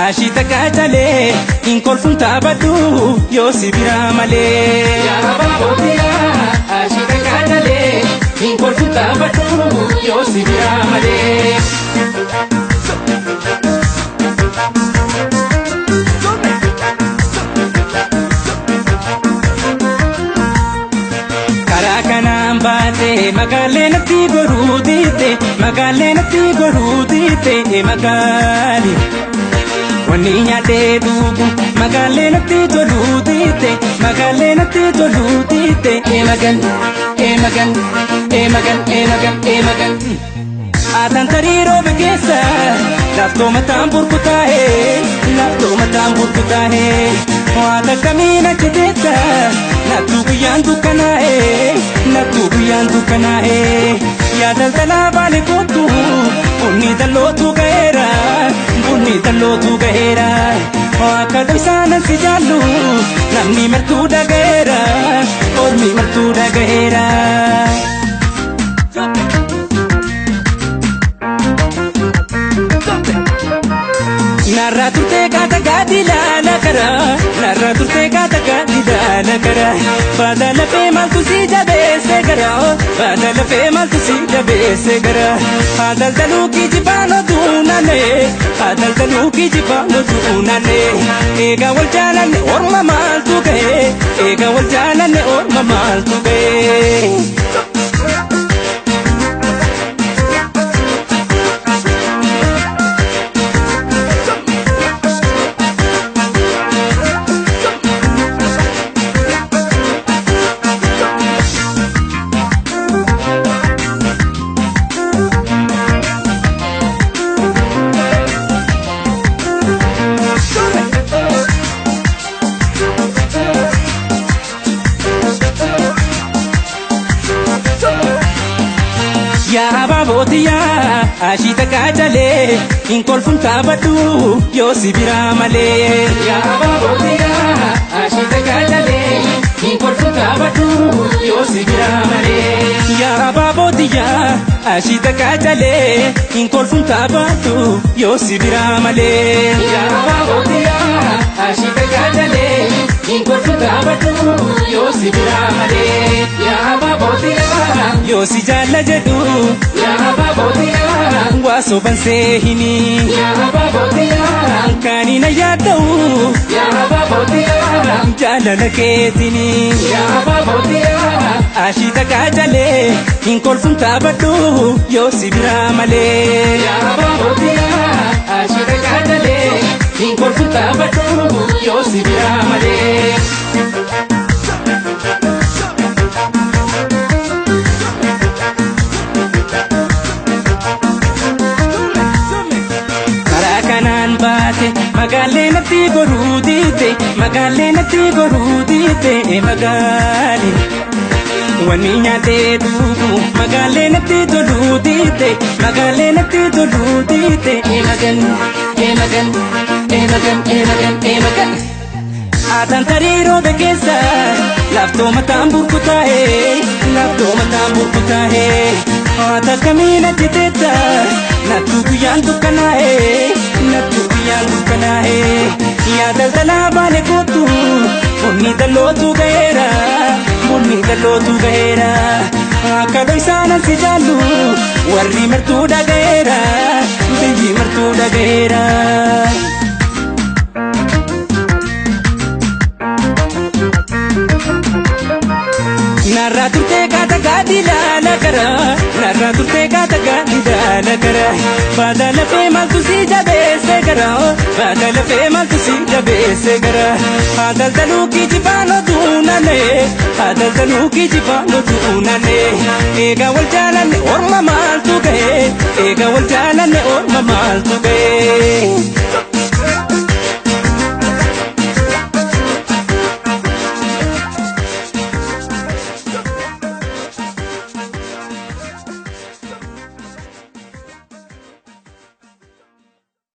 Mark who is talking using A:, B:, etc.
A: ashita kajale inkol funta badu yo sibira male ya babotia ashita kajale inkol funta badu yo sibira male Magalena ti gorudite magali waninya de dugu magalena ti gorudite magan atan tariro begesa lafto matambur kutahe wada kamina chedeta natugu yandu kanae ya dal bale kotu bunni dalotu gaera akadu sana sijalu namni martuda gaera ormi martuda gaera narra turte kata gadila nakara badala pe mal tu si jabe se gara adal dalu ki jibano dunane ega wal jalan orma mal tu ge ya babotia ashita kajale inkol funta badu yo sibira male ya babotia ashita kajale inkol funta badu yo sibira male ya babotia ashita kajale inkol funta badu yo sibira male ya babotia ashita kajale inkol funta badu yo sibira male ya babotia yo si jala jadu ya babotia waso banse hini ya babotia kani na yadau ya babotia jala laketini ya babotia ashita kajale inkol funta badu yo sibira male ya babotia ashita kajale inkol funta badu yo sibira male Magalena ti gorudite magali waninya de dugu magalena ti gorudite magan atan tariro begesa lafto matambur kutahe ata kamina chiteta natugu yandu kanae ya dal bale kotu bunni dalotu gaera akadu sana sijalu warri martuda gaera narra turte kata gadila nakara badala pe mal tu si jabe se gara adal dalu ki jibano dunane ega wal jalan orma mal tu ge